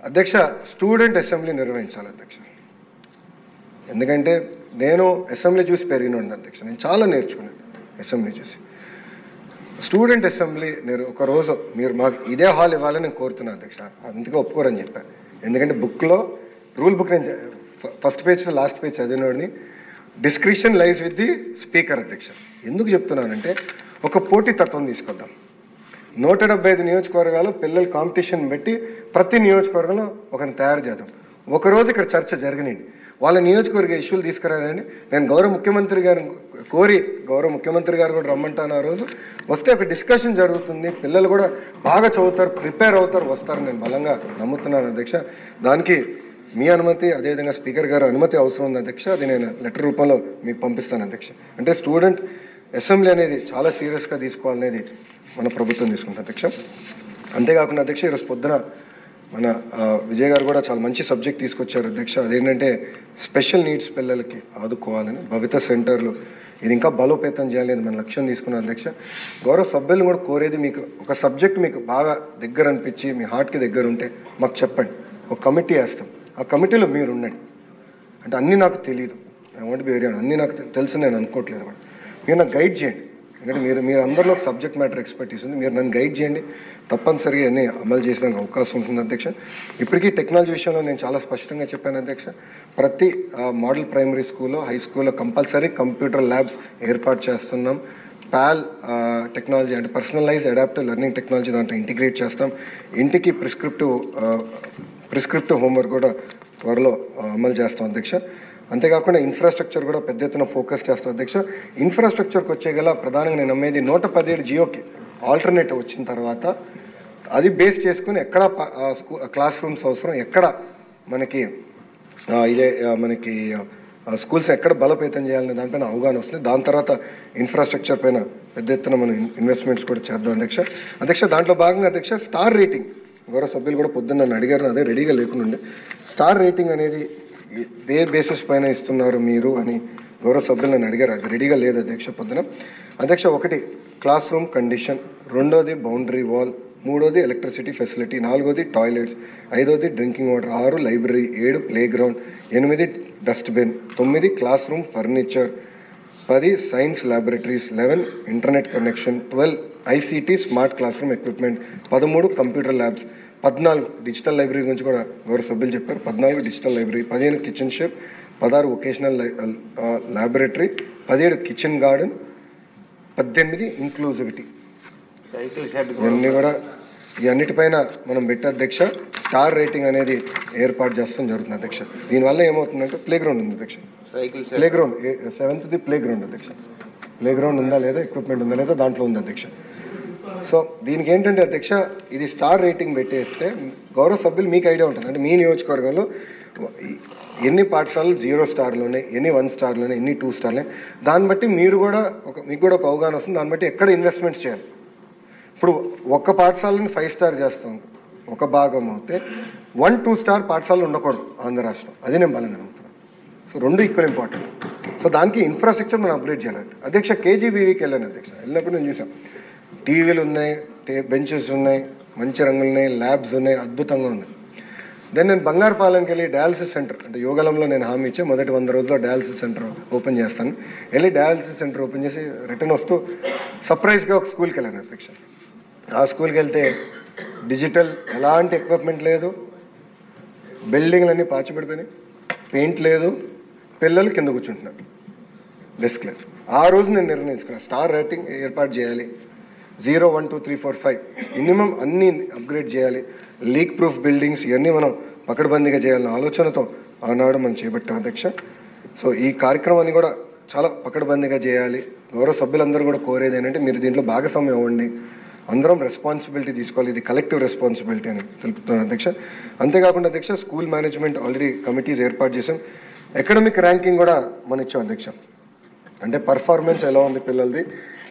అధ్యక్ష, student assembly నిర్వహించాలి అధ్యక్ష. ఎందుకంటే నేను అసెంబ్లీ చూసి పెరిగినాను అధ్యక్ష. నేను చాలా నేర్చుకున్నాను అసెంబ్లీ చూసి. స్టూడెంట్ అసెంబ్లీ ఒక రోజు మీరు మాకు ఇదే హాల్ ఇవ్వాలని నేను కోరుతున్నాను అధ్యక్ష. అందుకే ఒప్పుకోరని చెప్పాను. ఎందుకంటే బుక్లో రూల్ బుక్ నేను ఫస్ట్ పేజ్ లాస్ట్ పేజ్ చదివినోడిని. Description lies with the speaker అధ్యక్ష. ఎందుకు చెప్తున్నానంటే ఒక పోటీ తత్వం తీసుకొద్దాం. 175 నియోజకవర్గాలు పిల్లలు కాంపిటీషన్ పెట్టి ప్రతి నియోజకవర్గంలో ఒకరిని తయారు చేద్దాం. ఒకరోజు ఇక్కడ చర్చ జరిగినాయి. వాళ్ళ నియోజకవర్గ ఇష్యూలు తీసుకురాలని నేను గౌరవ ముఖ్యమంత్రి గారిని కోరి, గౌరవ ముఖ్యమంత్రి గారు కూడా రమ్మంటాను. ఆ రోజు వస్తే ఒక డిస్కషన్ జరుగుతుంది. పిల్లలు కూడా బాగా చదువుతారు, ప్రిపేర్ అవుతారు, వస్తారు. నేను బలంగా నమ్ముతున్నాను అధ్యక్ష. దానికి మీ అనుమతి, అదేవిధంగా స్పీకర్ గారు అనుమతి అవసరం ఉంది అధ్యక్ష. అది నేను లెటర్ రూపంలో మీకు పంపిస్తాను అధ్యక్ష. అంటే స్టూడెంట్ అసెంబ్లీ అనేది చాలా సీరియస్గా తీసుకోవాలనేది మన ప్రభుత్వం తీసుకుంటుంది అధ్యక్ష. అంతేకాకుండా అధ్యక్ష, ఈరోజు పొద్దున మన విజయ్ గారు కూడా చాలా మంచి సబ్జెక్ట్ తీసుకొచ్చారు అధ్యక్ష. అదేంటంటే స్పెషల్ నీడ్స్ పిల్లలకి ఆదుకోవాలని భవిత సెంటర్లు ఇది ఇంకా బలోపేతం చేయాలనేది మన లక్ష్యం తీసుకున్నాం అధ్యక్ష. గౌరవ సభ్యులను కూడా కోరేది, మీకు ఒక సబ్జెక్ట్ మీకు బాగా దగ్గర అనిపించి మీ హార్ట్కి దగ్గర ఉంటే మాకు చెప్పండి. ఒక కమిటీ వేస్తాం. ఆ కమిటీలో మీరు ఉండండి. అంటే అన్నీ నాకు తెలియదు, I want be very honest, అన్నీ నాకు తెలుసు నేను అనుకోవట్లేదు కూడా. మీరు నాకు గైడ్ చేయండి. ఎందుకంటే మీరు అందరిలో ఒక సబ్జెక్ట్ మ్యాటర్ ఎక్స్పర్టీస్ ఉంది. మీరు నన్ను గైడ్ చేయండి. తప్పనిసరిగా అన్నీ అమలు చేసేందుకు అవకాశం ఉంటుంది అధ్యక్ష. ఇప్పటికీ టెక్నాలజీ విషయంలో నేను చాలా స్పష్టంగా చెప్పాను అధ్యక్ష. ప్రతి మోడల్ ప్రైమరీ స్కూల్లో, హై స్కూల్లో కంపల్సరీ కంప్యూటర్ ల్యాబ్స్ ఏర్పాటు చేస్తున్నాం. పాల్ టెక్నాలజీ అంటే పర్సనలైజ్ అడాప్టివ్ లెర్నింగ్ టెక్నాలజీ దాంట్లో ఇంటిగ్రేట్ చేస్తాం. ఇంటికి ప్రిస్క్రిప్టివ్ హోంవర్క్ కూడా త్వరలో అమలు చేస్తాం అధ్యక్ష. అంతేకాకుండా ఇన్ఫ్రాస్ట్రక్చర్ కూడా పెద్ద ఎత్తున ఫోకస్ చేస్తాం అధ్యక్ష. ఇన్ఫ్రాస్ట్రక్చర్కి వచ్చేగల ప్రధానంగా నేను నమ్మేది 117 జియోకి ఆల్టర్నేటివ్ వచ్చిన తర్వాత అది బేస్ చేసుకుని ఎక్కడ క్లాస్ రూమ్స్ అవసరం, ఎక్కడ మనకి మనకి స్కూల్స్ ఎక్కడ బలోపేతం చేయాలనే దానిపైన అవగాహన వస్తుంది. దాని తర్వాత ఇన్ఫ్రాస్ట్రక్చర్ పైన పెద్ద ఎత్తున మనం ఇన్వెస్ట్మెంట్స్ కూడా చేద్దాం అధ్యక్ష. దాంట్లో భాగంగా అధ్యక్ష స్టార్ రేటింగ్, గౌరవ సభ్యులు కూడా పొద్దున్న నన్ను అడిగారు, అదే రెడీగా లేకుండా. స్టార్ రేటింగ్ అనేది ఏ బేసిస్ పైన ఇస్తున్నారు మీరు అని గౌరవ సభ్యులు నన్ను అడిగారు. అది రెడీగా లేదు అధ్యక్ష పొద్దున. అధ్యక్ష, 1 క్లాస్ రూమ్ కండిషన్, 2ది బౌండరీ వాల్, 3ది ఎలక్ట్రిసిటీ ఫెసిలిటీ, 4ది టాయిలెట్స్, 5ది drinking water, 6 library, 7 play ground, 8 dustbin, 9 class room furniture, 10 science laboratories, 11 internet connection, 12 ICT smart class room equipment, 13 computer labs, 14 digital library గురించి కూడా గౌరవ సభ్యులు చెప్పారు. 14 digital library, 15 kitchen chef, 16 vocational laboratory, 17 kitchen garden, 18 inclusivity. ఇవన్నీ కూడా ఈ అన్నిటిపైన మనం పెట్టే అధ్యక్ష స్టార్ రేటింగ్ అనేది ఏర్పాటు చేస్తాం జరుగుతుంది అధ్యక్ష. దీనివల్ల ఏమవుతుందంటే ప్లే గ్రౌండ్ ఉంది అధ్యక్ష. Play ground 7th play ground అధ్యక్ష. ప్లే గ్రౌండ్ ఉందా లేదా, ఎక్విప్మెంట్ ఉందా లేదా దాంట్లో ఉంది అధ్యక్ష. సో దీనికి ఏంటంటే అధ్యక్ష, ఇది స్టార్ రేటింగ్ పెట్టేస్తే గౌరవ సభ్యులు మీకు ఐడియా ఉంటుంది. అంటే మీ నియోజకవర్గంలో ఎన్ని పాఠశాలలు 0 స్టార్లోనే, ఎన్ని 1 స్టార్లోనే, ఎన్ని 2 స్టార్లోనే, దాన్ని బట్టి మీకు కూడా ఒక అవగాహన వస్తుంది. దాన్ని బట్టి ఎక్కడ ఇన్వెస్ట్మెంట్స్ చేయాలి. ఇప్పుడు ఒక్క పాఠశాలని 5 స్టార్ చేస్తాం, ఒక భాగం అవుతే 1-2 స్టార్ పాఠశాలలు ఉండకూడదు ఆంధ్ర రాష్ట్రం. అది నేను బలంగా నమ్ముతున్నాను. So 2 equal important. సో దానికి ఇన్ఫ్రాస్ట్రక్చర్ మనం అప్గ్రేడ్ చేయాలి అధ్యక్ష. కేజీబీవీకి వెళ్ళాను అధ్యక్ష. వెళ్ళినప్పుడు నేను చూసాను, టీవీలు ఉన్నాయి, బెంచెస్ ఉన్నాయి, మంచి రంగులు ఉన్నాయి, ల్యాబ్స్ ఉన్నాయి, అద్భుతంగా ఉంది. దెన్ నేను బంగారుపాలెంకి వెళ్ళి డయాలసిస్ సెంటర్, అంటే యోగలంలో నేను హామీ ఇచ్చే మొదటి 100 రోజుల్లో డయాలసిస్ సెంటర్ ఓపెన్ చేస్తాను. వెళ్ళి డయాలసిస్ సెంటర్ ఓపెన్ చేసి రిటర్న్ వస్తూ సర్ప్రైజ్గా ఒక స్కూల్కి వెళ్ళాను అధ్యక్ష. ఆ స్కూల్కి వెళ్తే డిజిటల్ ఎలాంటి ఎక్విప్మెంట్ లేదు, బిల్డింగ్లన్నీ పాచిపడిపోయినాయి, పెయింట్ లేదు, పిల్లలు కింద కూర్చుంటున్నారు, డెస్క్ లేదు. ఆ రోజు నేను నిర్ణయించుకున్నాను స్టార్ రేటింగ్ ఏర్పాటు చేయాలి. 0, 1, 2, 3, 4, 5 మినిమం అన్నీ అప్గ్రేడ్ చేయాలి. లీక్ ప్రూఫ్ బిల్డింగ్స్ ఇవన్నీ మనం పకడ్బందీగా చేయాలన్న ఆలోచనతో ఆనాడు మనం చేపట్టాం అధ్యక్ష. సో ఈ కార్యక్రమాన్ని కూడా చాలా పకడ్బందీగా చేయాలి. గౌరవ సభ్యులందరూ కూడా కోరేది ఏంటంటే మీరు దీంట్లో భాగస్వామ్యం అవ్వండి, అందరం రెస్పాన్సిబిలిటీ తీసుకోవాలి. ఇది కలెక్టివ్ రెస్పాన్సిబిలిటీ అని తెలుపుతున్నాను అధ్యక్ష. అంతేకాకుండా అధ్యక్ష, స్కూల్ మేనేజ్మెంట్ ఆల్రెడీ కమిటీస్ ఏర్పాటు చేసాం. అకాడమిక్ ర్యాంకింగ్ కూడా మనం ఇచ్చాం అధ్యక్ష. అంటే పర్ఫార్మెన్స్ ఎలా ఉంది పిల్లలది,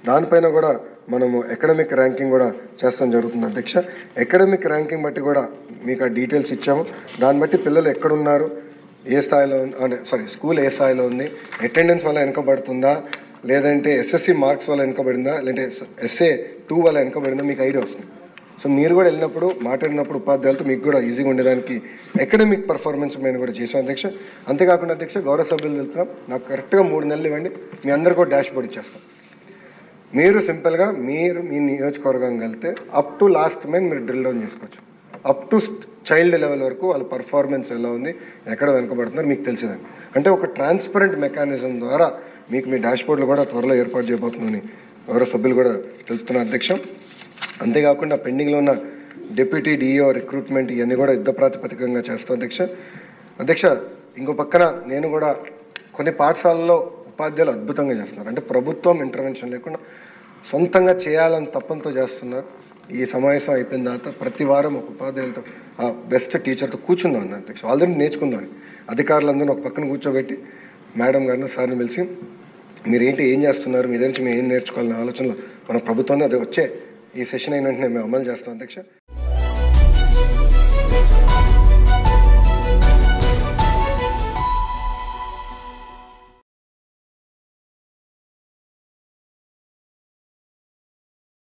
దానిపైన కూడా మనము అకాడమిక్ ర్యాంకింగ్ కూడా చేస్తాం జరుగుతుంది అధ్యక్ష. అకాడమిక్ ర్యాంకింగ్ బట్టి కూడా మీకు ఆ డీటెయిల్స్ ఇచ్చాము. దాన్ని బట్టి పిల్లలు ఎక్కడున్నారు, ఏ స్థాయిలో అంటే స్కూల్ ఏ స్థాయిలో ఉంది, అటెండెన్స్ వల్ల వెనకబడుతుందా, లేదంటే ఎస్ఎస్సి మార్క్స్ వల్ల వెనకబడిందా, లేదంటే SA 2 వల్ల వెనకబడిందా మీకు ఐడియా వస్తుంది. సో మీరు కూడా వెళ్ళినప్పుడు మాట్లాడినప్పుడు ఉపాధ్యాయులతో మీకు కూడా ఈజీగా ఉండేదానికి అకాడమిక్ పర్ఫార్మెన్స్ మేము కూడా చేసాం అధ్యక్ష. అంతేకాకుండా అధ్యక్ష గౌరవ సభ్యులు వెళ్తున్నాం, నాకు కరెక్ట్గా 3 నెలలు ఇవ్వండి, మీ అందరికీ కూడా డాష్ బోర్డ్ ఇచ్చేస్తాం. మీరు సింపుల్గా మీరు మీ నియోజకవర్గం వెళ్తే అప్ టు లాస్ట్ మెయిన్ మీరు డ్రిల్ డౌన్ చేసుకోవచ్చు. అప్ టు చైల్డ్ లెవెల్ వరకు వాళ్ళ పర్ఫార్మెన్స్ ఎలా ఉంది, ఎక్కడ వెనుకబడుతున్నారు మీకు తెలిసేదాన్ని. అంటే ఒక ట్రాన్స్పరెంట్ మెకానిజం ద్వారా మీకు మీ డాష్ బోర్డులు కూడా త్వరలో ఏర్పాటు చేయబోతుందని గౌరవ సభ్యులు కూడా తెలుపుతున్నారు అధ్యక్ష. అంతేకాకుండా పెండింగ్లో ఉన్న డిప్యూటీ డిఈఓ రిక్రూట్మెంట్ ఇవన్నీ కూడా యుద్ధ ప్రాతిపదికంగా చేస్తాం అధ్యక్ష. అధ్యక్ష ఇంకో పక్కన నేను కూడా కొన్ని పాఠశాలల్లో ఉపాధ్యాయులు అద్భుతంగా చేస్తున్నారు. అంటే ప్రభుత్వం ఇంటర్వెన్షన్ లేకుండా సొంతంగా చేయాలని తప్పంతో చేస్తున్నారు. ఈ సమావేశం అయిపోయిన తర్వాత ప్రతి వారం ఒక ఉపాధ్యాయులతో ఆ బెస్ట్ టీచర్తో కూర్చుందాం అన్న అధ్యక్ష. ఆల్రెడీ నేర్చుకుందాం. అధికారులందరూ ఒక పక్కన కూర్చోబెట్టి మేడం గారిని సార్ని పిలిచి మీరు ఏం చేస్తున్నారు, మీ దగ్గర నుంచి మేము ఏం నేర్చుకోవాలనే ఆలోచనలో మన ప్రభుత్వాన్ని అది వచ్చే ఈ సెషన్ అయిన వెంటనే మేము అమలు చేస్తాం అధ్యక్ష.